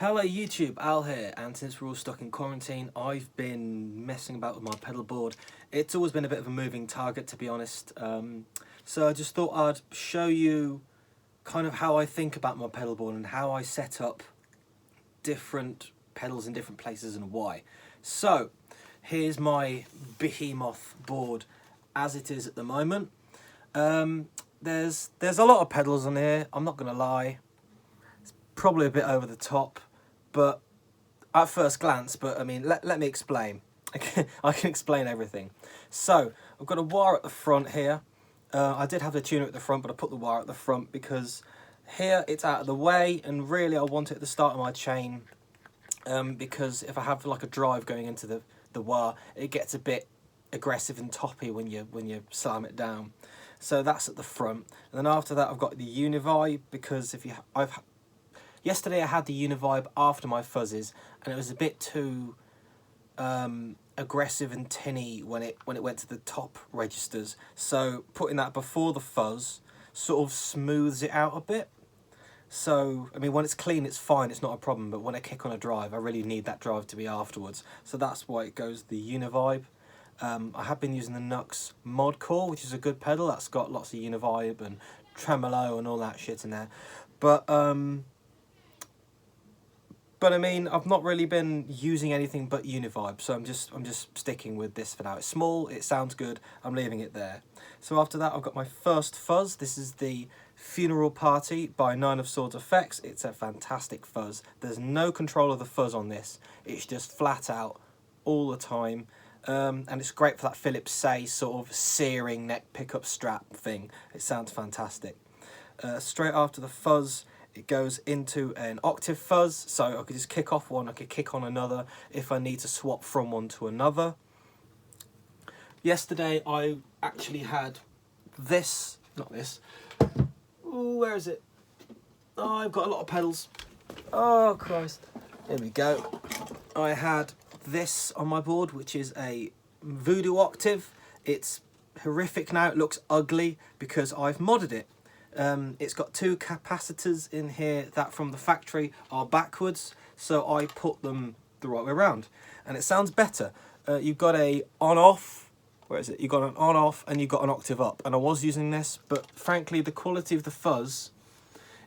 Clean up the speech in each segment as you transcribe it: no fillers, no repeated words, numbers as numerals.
Hello YouTube, Al here, and since we're all stuck in quarantine, I've been messing about with my pedal board. It's always been a bit of a moving target, to be honest, so I just thought I'd show you kind of how I think about my pedal board and how I set up different pedals in different places and why. So, here's my behemoth board as it is at the moment. There's a lot of pedals on here, I'm not going to lie. Probably a bit over the top, but at first glance, but I mean, let me explain. I can explain everything. So, I've got a wire at the front here. I did have the tuner at the front, but I put the wire at the front because here it's out of the way, and really I want it at the start of my chain, because if I have like a drive going into the wire, it gets a bit aggressive and toppy when you slam it down. So that's at the front, and then after that I've got the Univibe, because yesterday I had the Univibe after my fuzzes, and it was a bit too aggressive and tinny when it went to the top registers. So putting that before the fuzz sort of smooths it out a bit. So, I mean, when it's clean, it's fine, it's not a problem, but when I kick on a drive, I really need that drive to be afterwards. So that's why it goes the Univibe. I have been using the Nux Mod Core, which is a good pedal. That's got lots of Univibe and tremolo and all that shit in there. But I mean, I've not really been using anything but Univibe, so I'm just sticking with this for now. It's small, it sounds good, I'm leaving it there. So after that, I've got my first fuzz. This is the Funeral Party by Nine of Swords Effects. It's a fantastic fuzz. There's no control of the fuzz on this. It's just flat out all the time. And it's great for that Philips Say sort of searing neck pickup strap thing. It sounds fantastic. Straight after the fuzz, it goes into an octave fuzz, so I could just kick off one, I could kick on another if I need to swap from one to another. Yesterday I actually had this, not this, ooh, where is it? Oh, I've got a lot of pedals. Oh Christ. Here we go. I had this on my board, which is a Voodoo octave. It's horrific now, it looks ugly because I've modded it. It's got two capacitors in here that from the factory are backwards, so I put them the right way around, and it sounds better. You've got a on-off, where is it? You've got an on-off and you've got an octave up, and I was using this, but frankly the quality of the fuzz,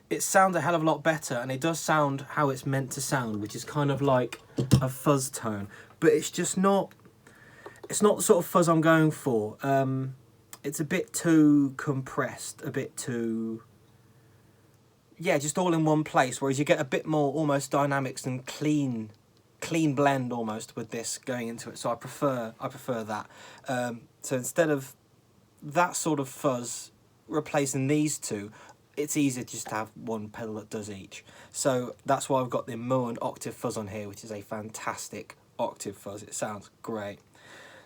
it sounds a hell of a lot better, and it does sound how it's meant to sound, which is kind of like a fuzz tone, but it's just not, it's not the sort of fuzz I'm going for. It's a bit too compressed, a bit too, yeah, just all in one place, whereas you get a bit more almost dynamics and clean blend almost with this going into it, so I prefer that. So instead of that sort of fuzz replacing these two, it's easier just to have one pedal that does each. So that's why I've got the Moen octave fuzz on here, which is a fantastic octave fuzz. It sounds great.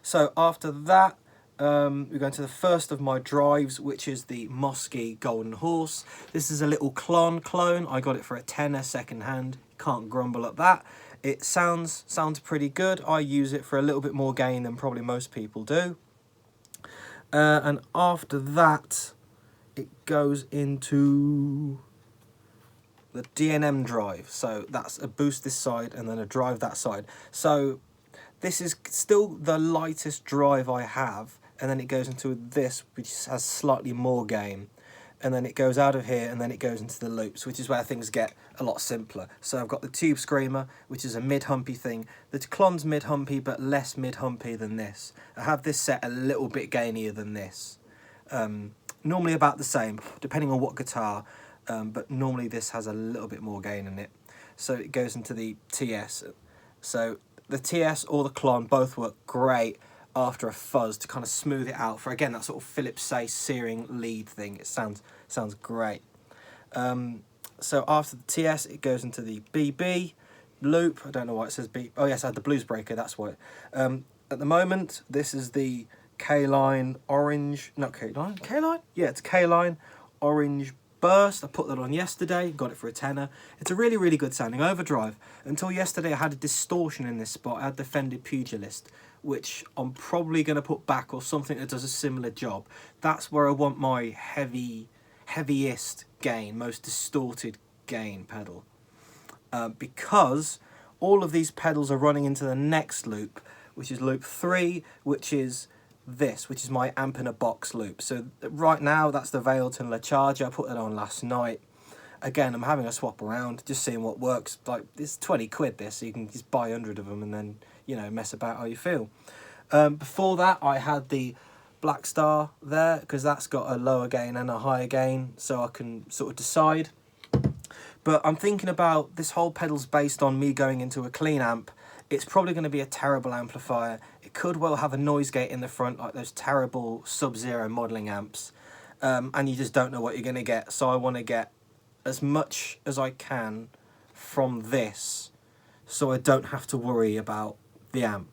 So after that, we're going to the first of my drives, which is the Mosky Golden Horse. This is a little clone. I got it for a tenner second hand. Can't grumble at that. It sounds pretty good. I use it for a little bit more gain than probably most people do. And after that, it goes into the DNM drive. So that's a boost this side and then a drive that side. So this is still the lightest drive I have, and then it goes into this, which has slightly more gain, and then it goes out of here, and then it goes into the loops, which is where things get a lot simpler. So I've got the Tube Screamer, which is a mid-humpy thing. The Clon's mid-humpy, but less mid-humpy than this. I have this set a little bit gainier than this. Normally about the same, depending on what guitar, but normally this has a little bit more gain in it. So it goes into the TS. So the TS or the Clon both work great after a fuzz to kind of smooth it out for, again, that sort of Philips Say searing lead thing. It sounds great. So after the TS, it goes into the BB loop. I don't know why it says B. Oh yes, I had the Blues Breaker, that's why. At the moment, this is the K-Line Orange, not K-Line? K-Line? Yeah, it's K-Line Orange Burst. I put that on yesterday, got it for a tenner. It's a really, really good sounding overdrive. Until yesterday I had a distortion in this spot. I had the Fender Pugilist, which I'm probably going to put back, or something that does a similar job. That's where I want my heaviest gain, most distorted gain pedal. because all of these pedals are running into the next loop, which is loop 3, which is this, which is my amp in a box loop. So right now that's the Vailton La Charger. I put that on last night. Again, I'm having a swap around, just seeing what works. Like, it's 20 quid this, so you can just buy 100 of them and then, you know, mess about how you feel. Before that, I had the Black Star there, because that's got a lower gain and a higher gain, so I can sort of decide. But I'm thinking about this whole pedal's based on me going into a clean amp. It's probably going to be a terrible amplifier. It could well have a noise gate in the front, like those terrible Sub-Zero modelling amps. And you just don't know what you're going to get. So I want to get as much as I can from this, so I don't have to worry about the amp.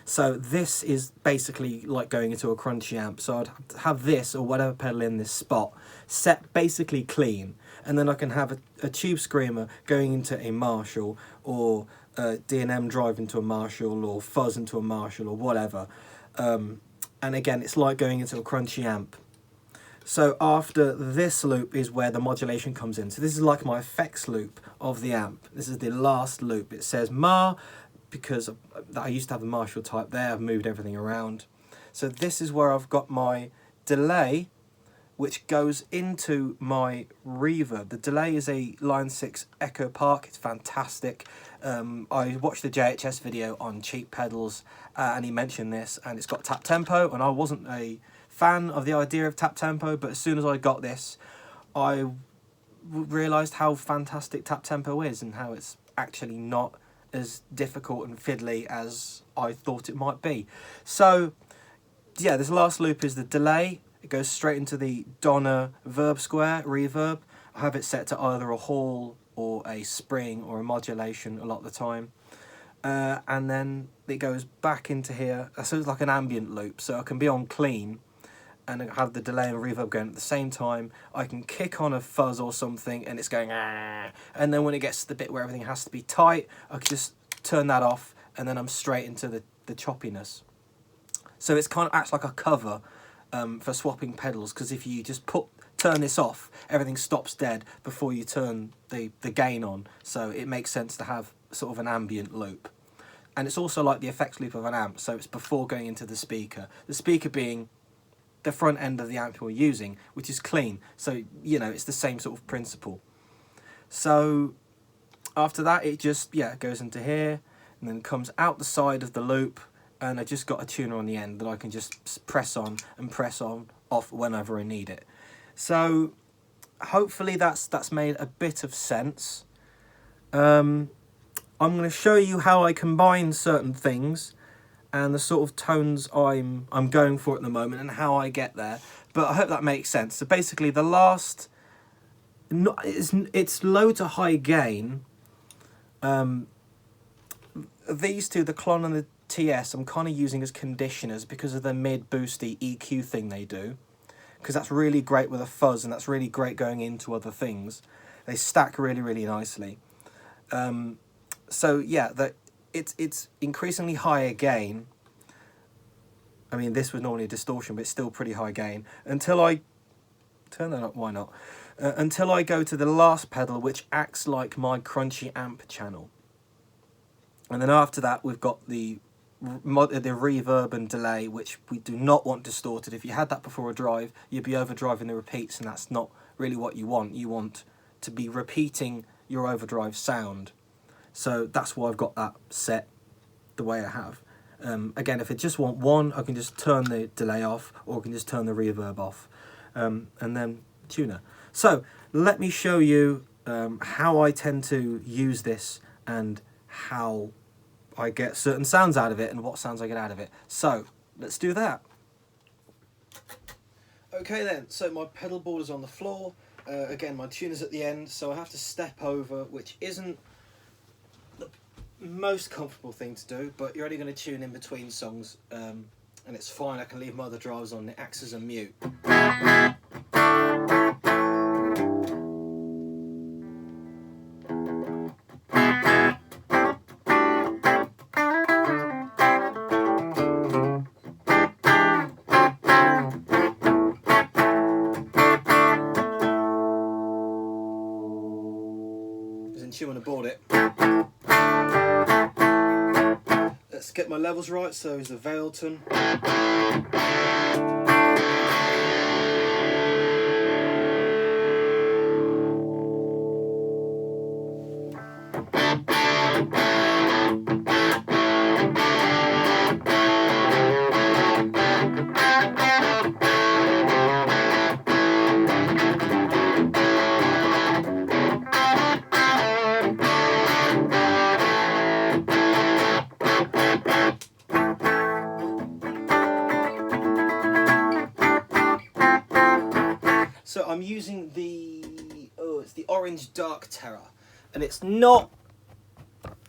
So this is basically like going into a crunchy amp. So I'd have this or whatever pedal in this spot set basically clean, and then I can have a tube screamer going into a Marshall, or D&M drive into a Marshall, or fuzz into a Marshall, or whatever. And again, it's like going into a crunchy amp. So after this loop is where the modulation comes in. So this is like my effects loop of the amp. This is the last loop. It says Ma, because I used to have a Marshall type there. I've moved everything around. So this is where I've got my delay, which goes into my reverb. The delay is a Line 6 Echo Park. It's fantastic. I watched the JHS video on cheap pedals, and he mentioned this, and it's got tap tempo, and I wasn't a fan of the idea of tap tempo, but as soon as I got this, I realised how fantastic tap tempo is, and how it's actually not as difficult and fiddly as I thought it might be. So yeah, this last loop is the delay. It goes straight into the Donner Verb Square reverb. I have it set to either a hall or a spring or a modulation a lot of the time. And then it goes back into here. So it's like an ambient loop, so I can be on clean and have the delay and reverb going at the same time. I can kick on a fuzz or something and it's going ah, and then when it gets to the bit where everything has to be tight, I can just turn that off, and then I'm straight into the choppiness. So it's kind of acts like a cover for swapping pedals, because if you just turn this off, everything stops dead before you turn the gain on. So it makes sense to have sort of an ambient loop. And it's also like the effects loop of an amp, so it's before going into the speaker being the front end of the amp you're using, which is clean. So, you know, it's the same sort of principle. So after that, it just, yeah, goes into here and then comes out the side of the loop, and I just got a tuner on the end that I can just press on and press on off whenever I need it. So hopefully that's made a bit of sense. I'm going to show you how I combine certain things and the sort of tones I'm going for at the moment and how I get there. But I hope that makes sense. So basically the last, it's low to high gain. These two, the Klon and the TS, I'm kind of using as conditioners because of the mid-boosty EQ thing they do. Because that's really great with a fuzz, and that's really great going into other things. They stack really, really nicely. So yeah, it's increasingly higher gain. I mean, this was normally a distortion, but it's still pretty high gain. Until I turn that up, why not? Until I go to the last pedal, which acts like my crunchy amp channel. And then after that, we've got the reverb and delay, which we do not want distorted. If you had that before a drive, you'd be overdriving the repeats, and that's not really what you want. You want to be repeating your overdrive sound. So that's why I've got that set the way I have. Again, if I just want one, I can just turn the delay off, or I can just turn the reverb off, and then tuner. So let me show you how I tend to use this and how I get certain sounds out of it and what sounds I get out of it. So let's do that. Okay then, so my pedal board is on the floor. Again, my tuner's at the end, so I have to step over, which isn't the most comfortable thing to do, but you're only going to tune in between songs, and it's fine. I can leave my other drives on. It acts as a mute. tune when I bought it. Let's get my levels right. So is the Vailton. So I'm using it's the Orange Dark Terror, and it's not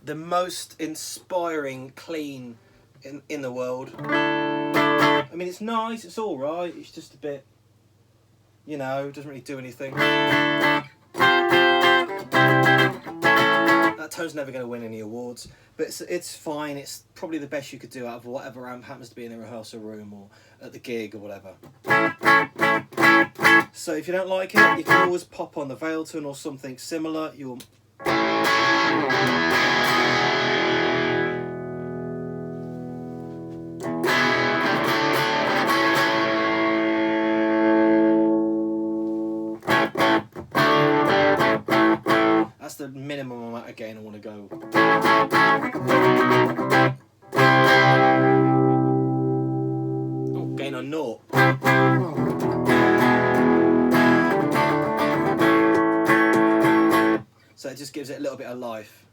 the most inspiring clean in the world. I mean, it's nice, it's all right. It's just a bit, you know, doesn't really do anything. That tone's never going to win any awards, but it's fine. It's probably the best you could do out of whatever amp happens to be in the rehearsal room or at the gig or whatever. So if you don't like it, you can always pop on the Vailton or something similar. That's the minimum amount of gain I want to go. Oh, gain on 0. So it just gives it a little bit of life.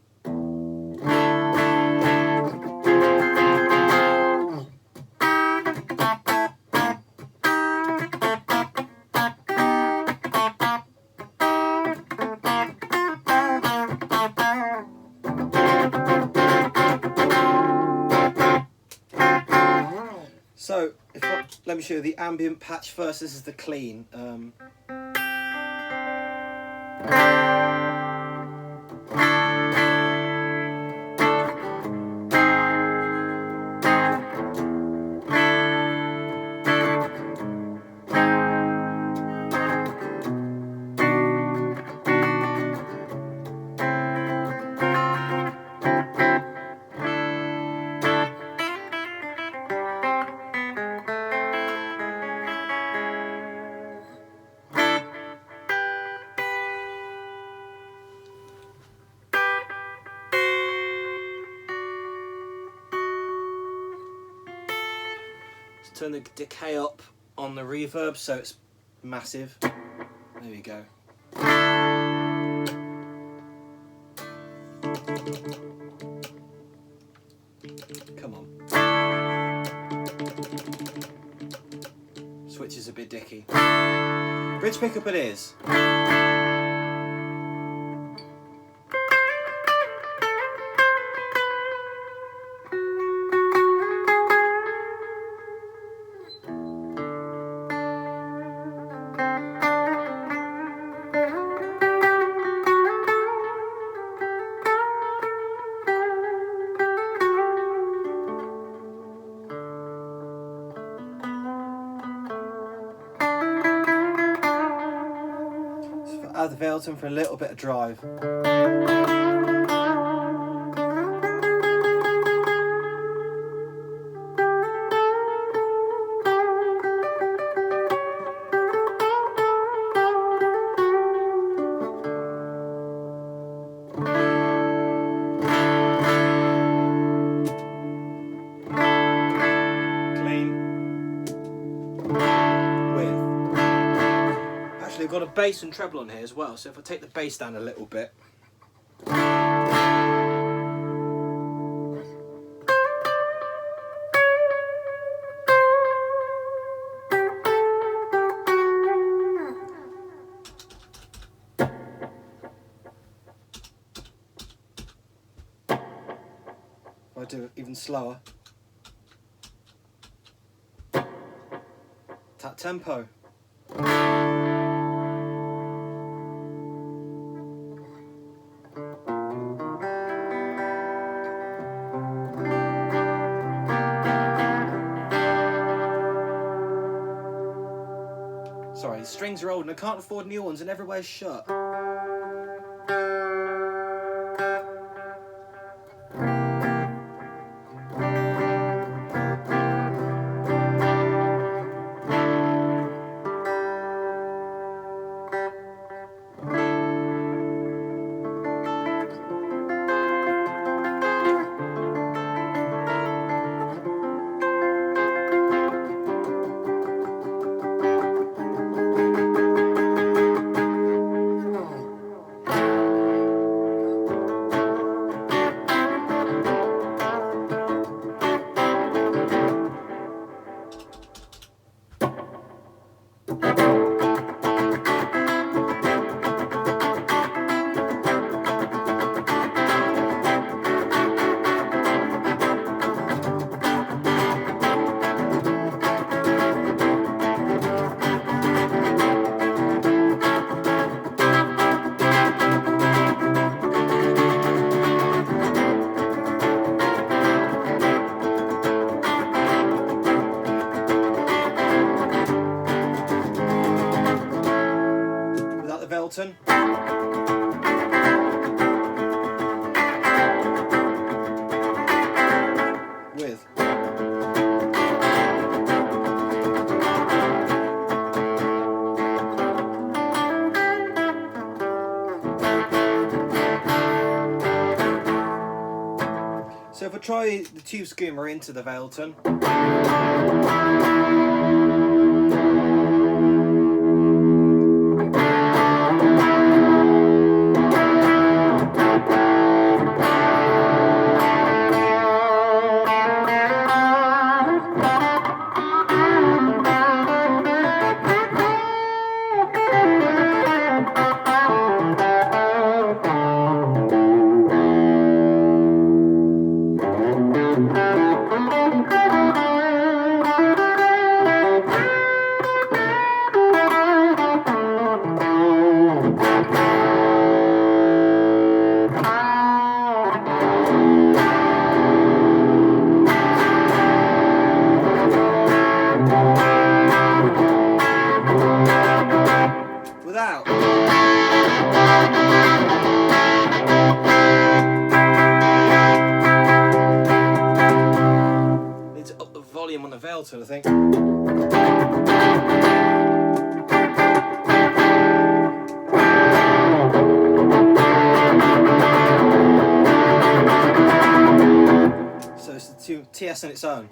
So let me show you the ambient patch first. This is the clean. Turn the decay up on the reverb so it's massive. There we go. Come on. Switch is a bit dicky. Bridge pickup it is. Add the Vailton for a little bit of drive. I've got a bass and treble on here as well, so if I take the bass down a little bit. If I do it even slower. That tempo. Sorry, the strings are old and I can't afford new ones and everywhere's shut. Velton. With so if I try the tube screamer into the Velton. Without. Need to up the volume on the Velton, I think. So it's the TS on its own.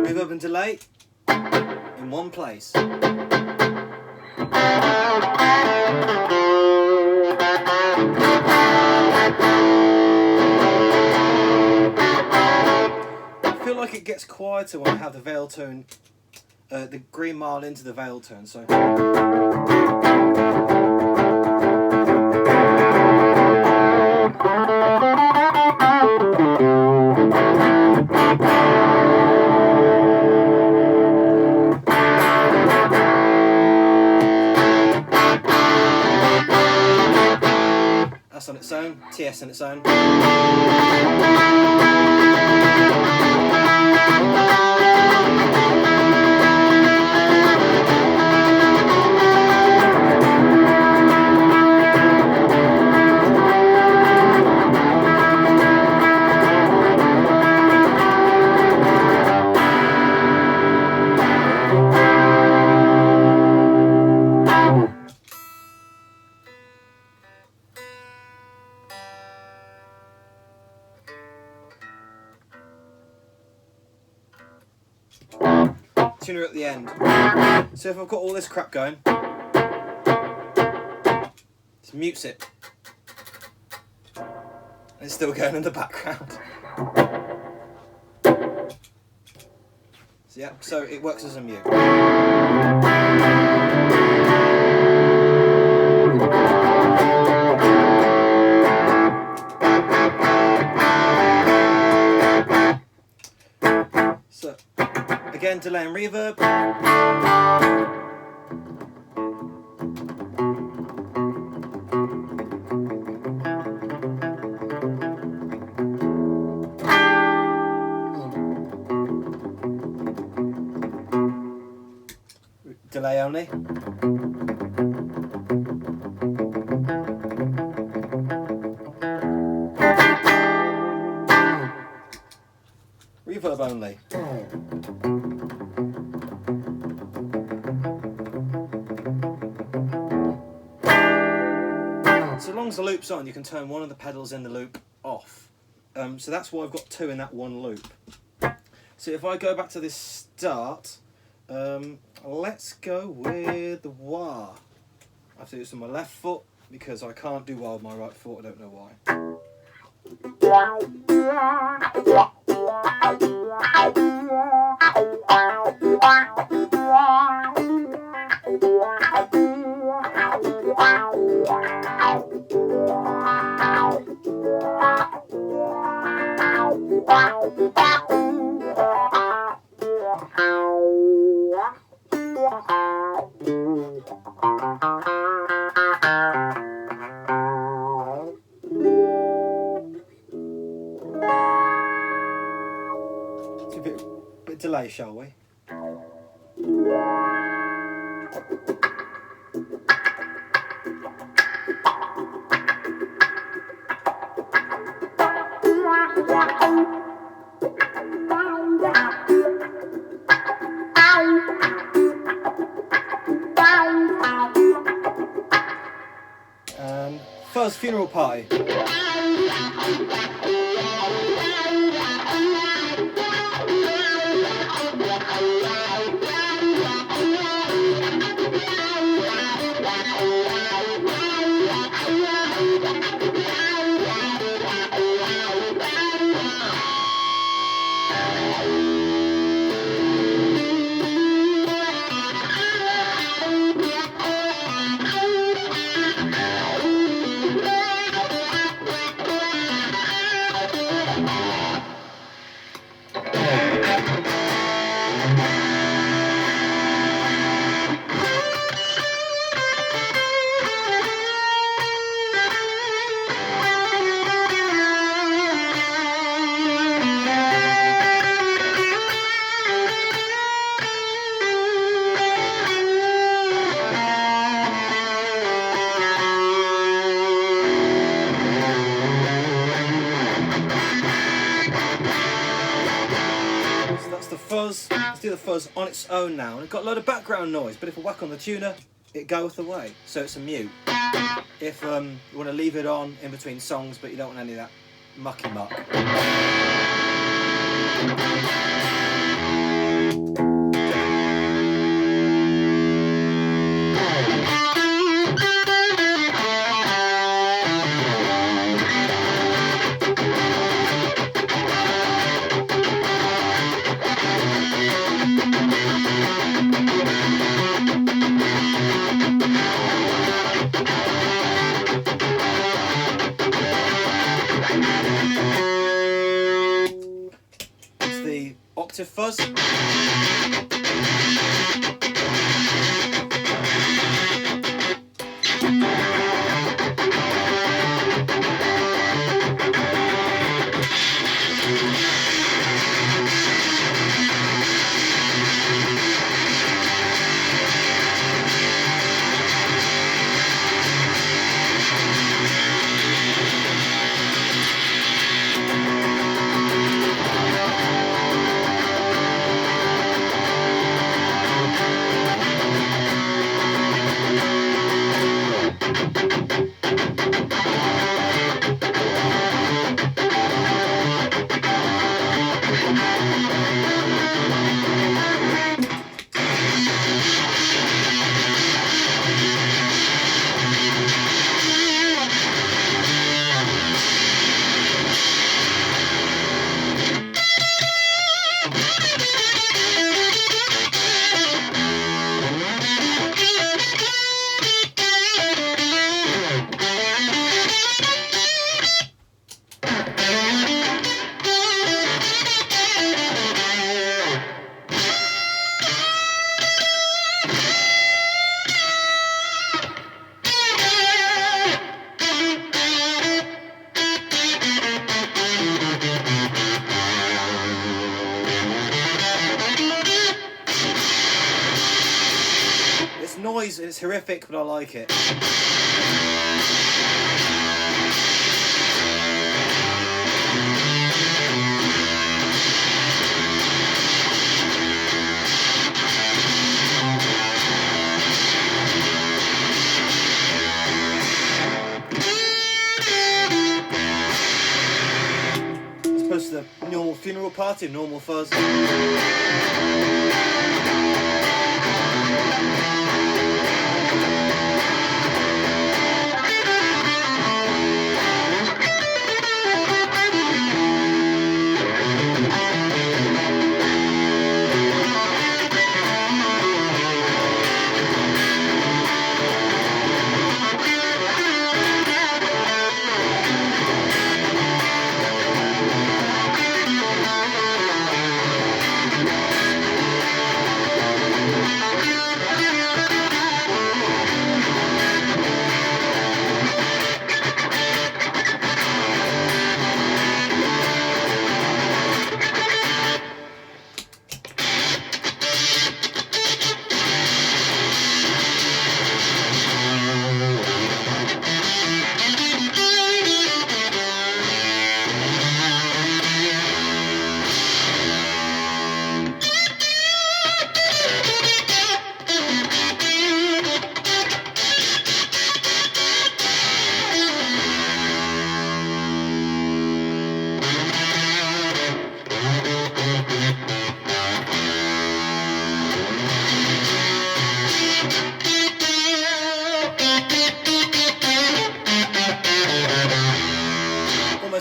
Reverb and delay in one place. I feel like it gets quieter when I have the Velton, the green mile into the Velton, so. That's on its own, TS on its own. Tuner at the end. So if I've got all this crap going, just mutes it. And it's still going in the background. So yeah, so it works as a mute. So again, delay and reverb. Delay only. Reverb only. long's the loop's on, you can turn one of the pedals in the loop off. So that's why I've got 2 in that one loop. So if I go back to this start, let's go with the wah. I have to do this on my left foot because I can't do wah with my right foot, I don't know why. It's a bit delay, shall we? Fuzz Funeral Party. Fuzz. Let's do the fuzz on its own now. And it's got a load of background noise, but if I whack on the tuner, it goeth away. So it's a mute. If you want to leave it on in between songs, but you don't want any of that mucky muck. Octave fuzz. Noise is horrific, but I like it. a normal funeral party, a normal fuzz.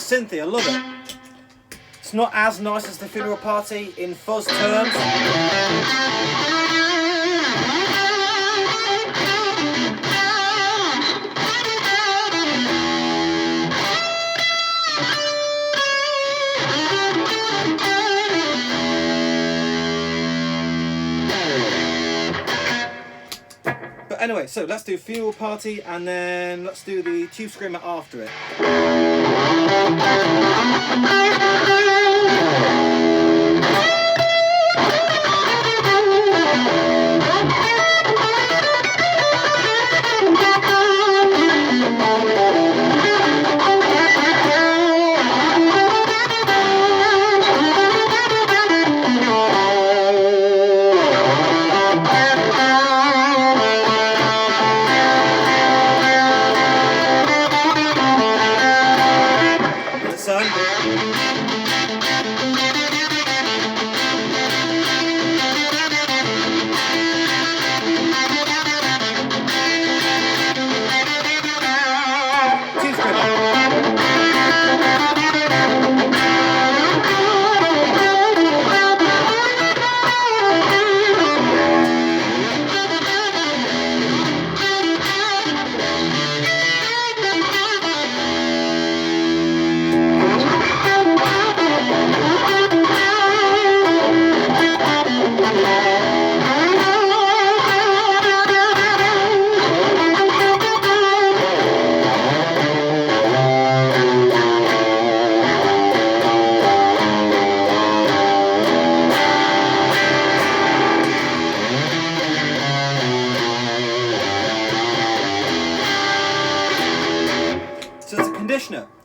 Synthy, I love it. It's not as nice as the funeral party in fuzz terms. But anyway, so let's do funeral party and then let's do the tube screamer after it.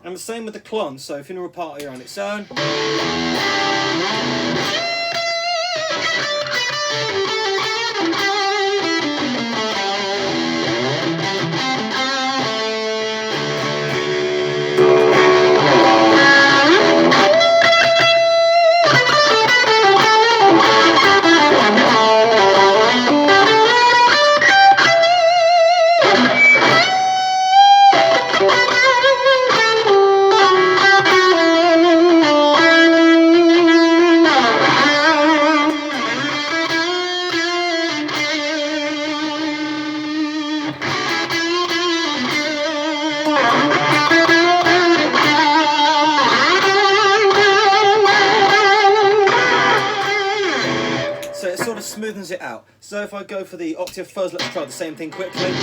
And the same with the clon, so funeral party on its own. Smoothens it out. So if I go for the octave fuzz, let's try the same thing quickly.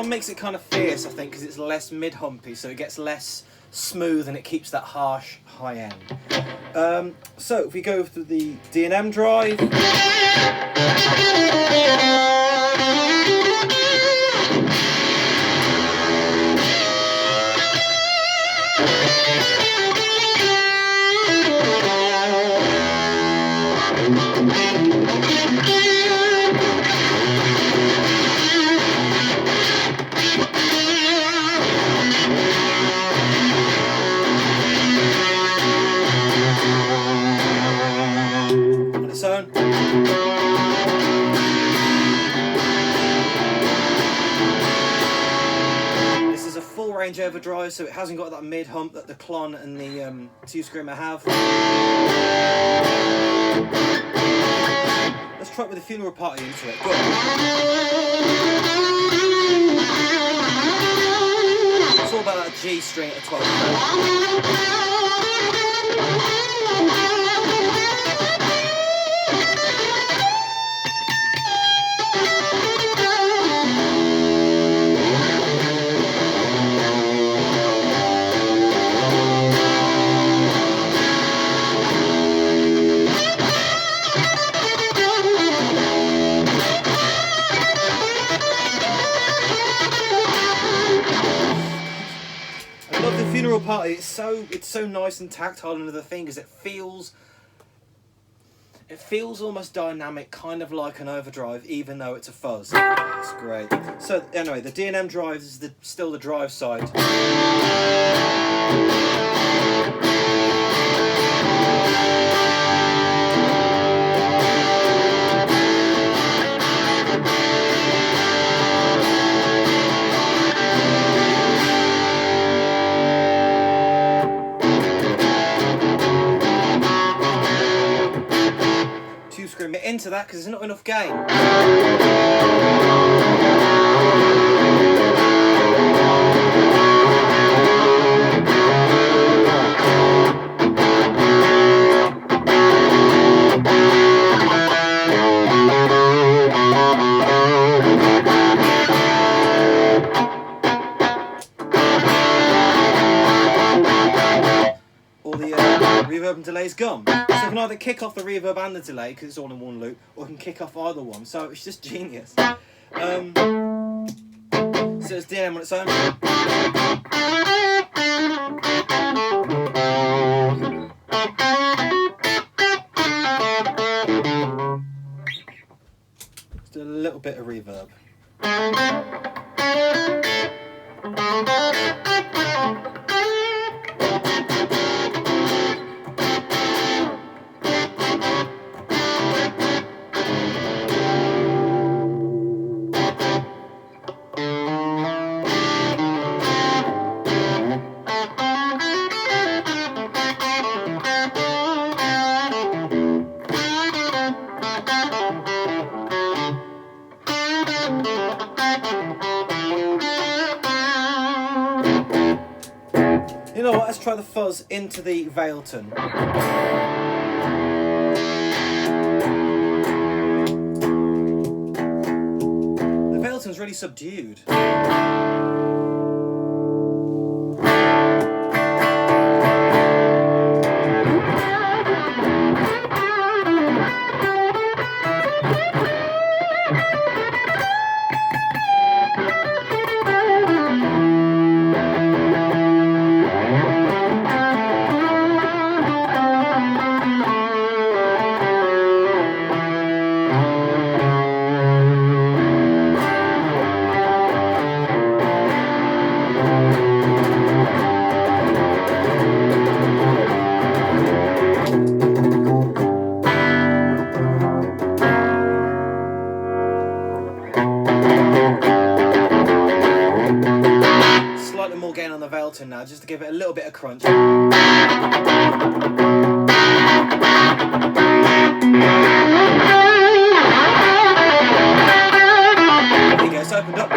Makes it kind of fierce, I think, because it's less mid-humpy, so it gets less smooth and it keeps that harsh high end. So if we go through the D&M drive, on its own. This is a full range overdrive, so it hasn't got that mid hump that the Klon and the 2 Screamer have. Let's try it with the funeral party into it. Go on. It's all about that G string at the 12th. Funeral party, it's so nice and tactile, and the thing is it feels almost dynamic, kind of like an overdrive, even though it's a fuzz. It's great. So anyway, the D&M drive is still the drive side. Screamer into that because there's not enough gain. All the reverb and delays gone. So I can either kick off the reverb and the delay because it's all in one loop, or I can kick off either one. So it's just genius. So it's D&M on its own. Just a little bit of reverb. You know what, let's try the fuzz into the Veilton. The Veilton's really subdued. More gain on the Veilton now, just to give it a little bit of crunch. There you go, it's opened up.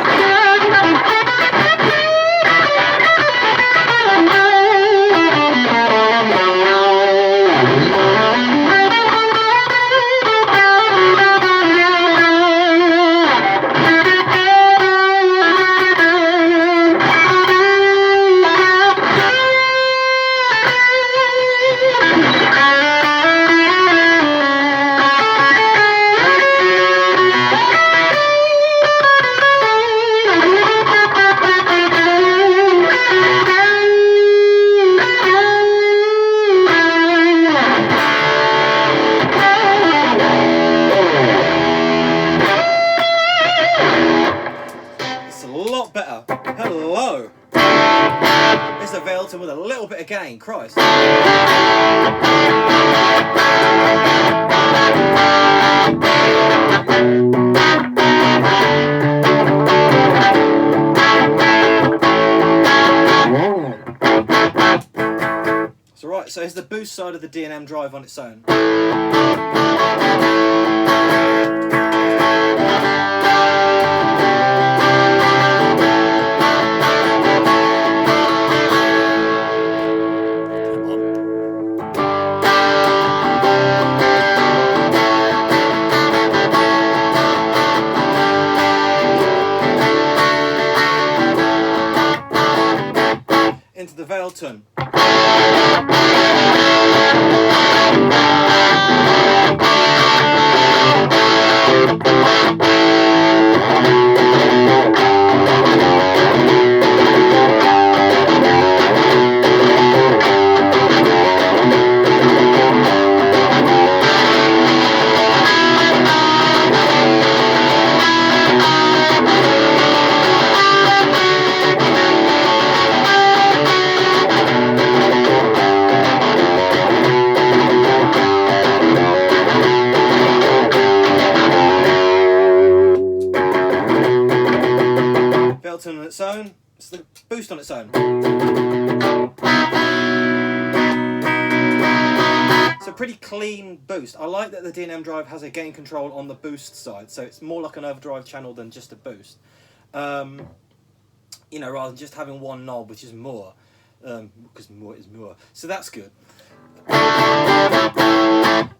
Velton with a little bit of gain. Christ. So right, so here's the boost side of the D&M drive on its own. Into the Velton. Velton on its own, it's the boost on its own. It's a pretty clean boost. I like that the D&M drive has a gain control on the boost side, so it's more like an overdrive channel than just a boost. You know, rather than just having one knob, which is more, because more is more. So that's good.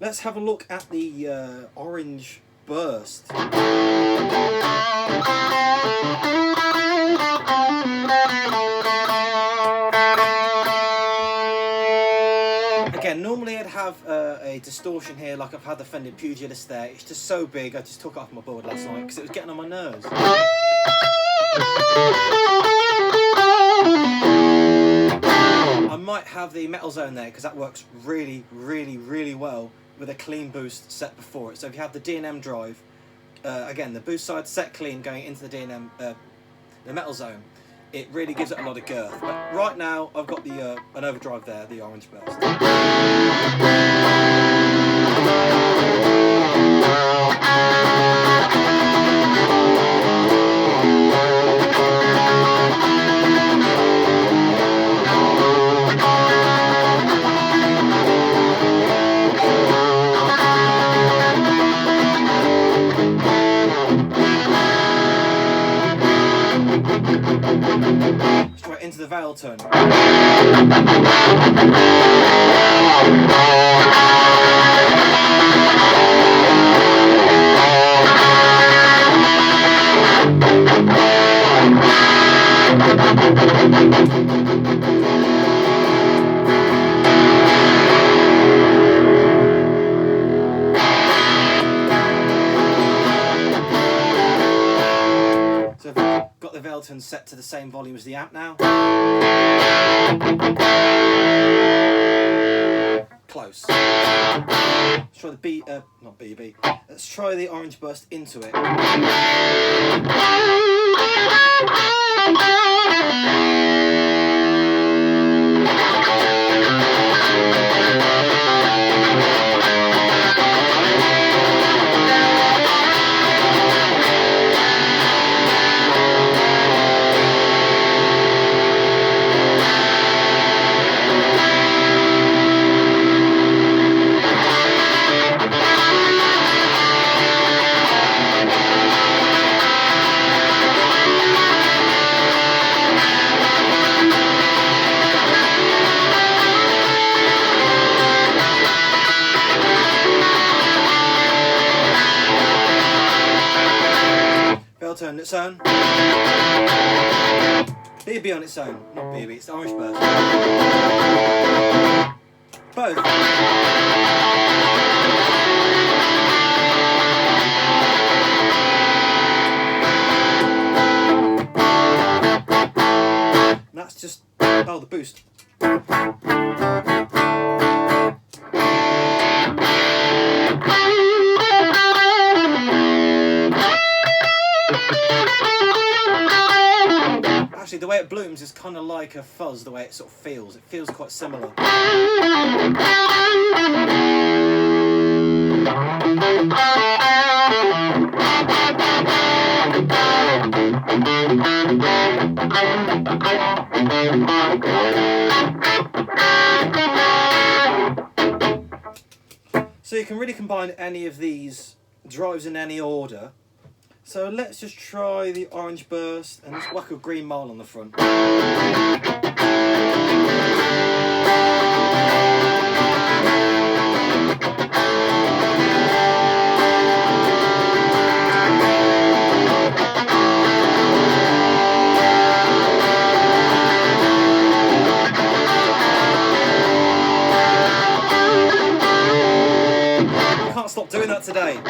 Let's have a look at the orange burst. Again, normally I'd have a distortion here, like I've had the Fender Pugilist there. It's just so big, I just took it off my board last night because it was getting on my nerves. I might have the Metal Zone there because that works really, really, really well with a clean boost set before it. So if you have the D&M drive, again, the boost side set clean going into the D&M, the Metal Zone, it really gives it a lot of girth. But right now, I've got the an overdrive there, the orange burst. Straight into the Velton. So I've got the Velton set to the same volume as the amp now. Close. Let's try the B, not B. Let's try the orange burst into it. Velton on its own. B on its own. Not B, it's the orange burst. Both. And that's just, oh, the boost. Actually, the way it blooms is kind of like a fuzz, the way it sort of feels. It feels quite similar. So you can really combine any of these drives in any order. So let's just try the orange burst and just whack a green mole on the front. I can't stop doing that today.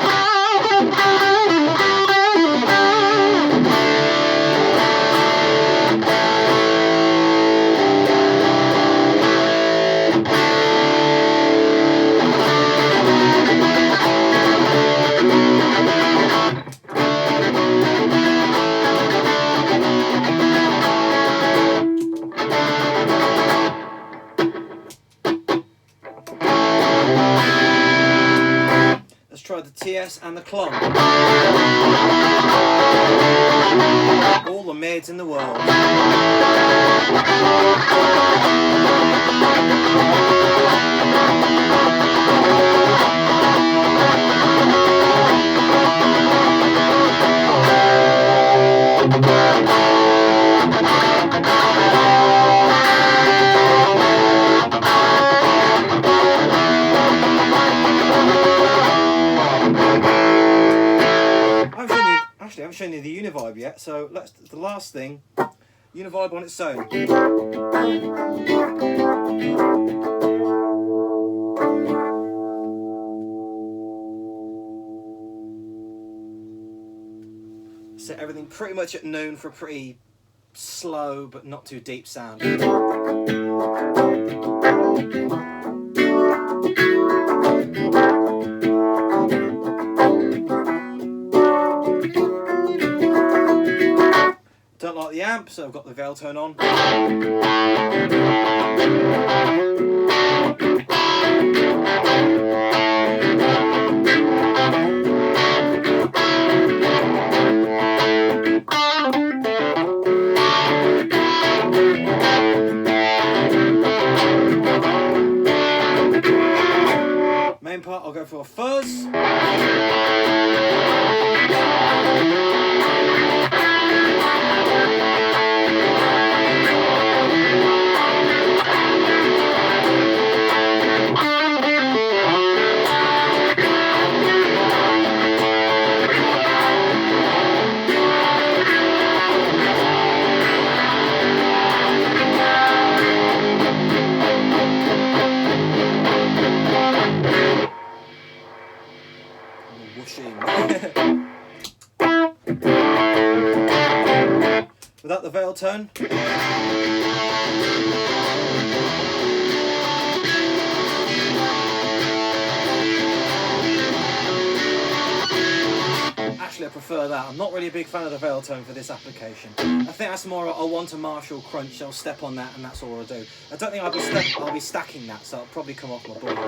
Let's try the TS and the clon. All the mids in the world. I haven't shown you the Univibe yet, so the last thing, Univibe on its own. Set everything pretty much at noon for a pretty slow but not too deep sound. Don't like the amp, so I've got the veil tone on. Main part, I'll go for a fuzz. Without the veil tone. Actually, I prefer that. I'm not really a big fan of the veil tone for this application. I think that's more I'll want a Marshall crunch, I'll step on that and that's all I'll do. I don't think I'll be stacking that, so it'll probably come off my board.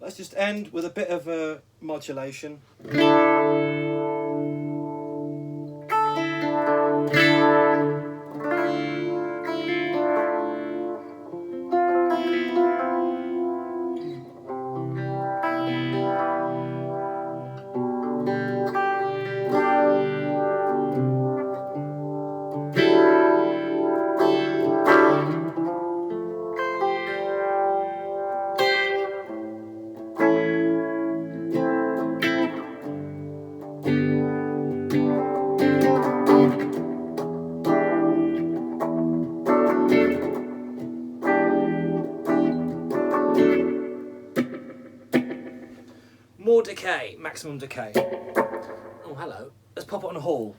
Let's just end with a bit of a modulation. decay, maximum decay. Oh, hello. Let's pop it on a haul.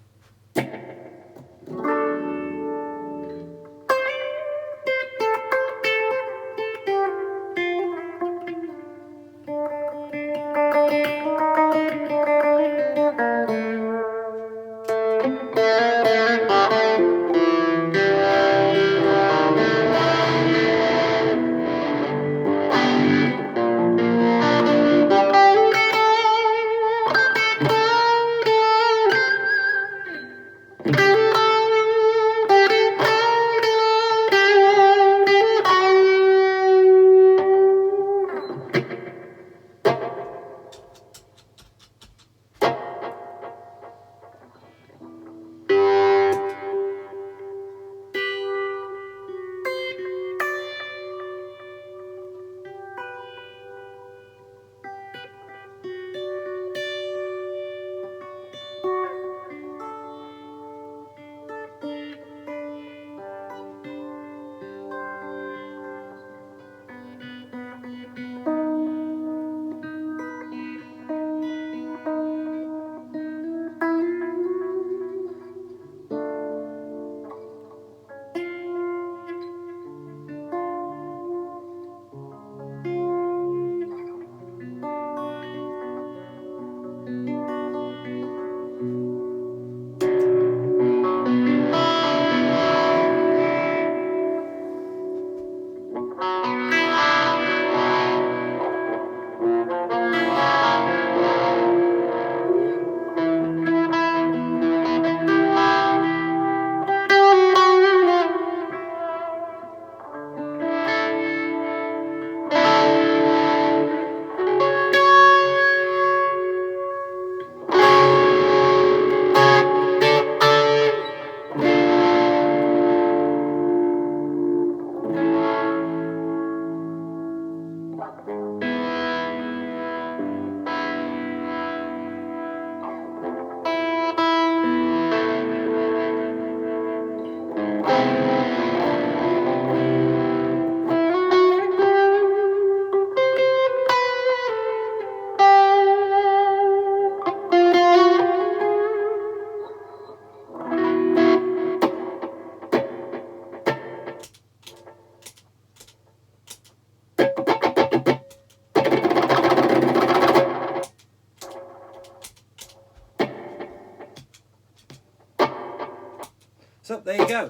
So there you go.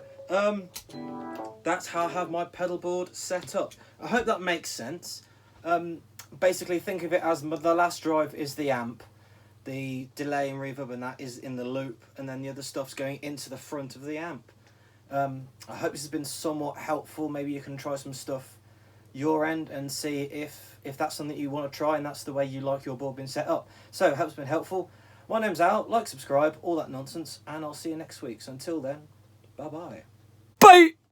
That's how I have my pedal board set up. I hope that makes sense. Basically think of it as the last drive is the amp, the delay and reverb and that is in the loop, and then the other stuff's going into the front of the amp. I hope this has been somewhat helpful. Maybe you can try some stuff your end and see if that's something you want to try and that's the way you like your board being set up. So I hope it's been helpful. My name's Al, like, subscribe, all that nonsense, and I'll see you next week. So until then, bye-bye. Bye!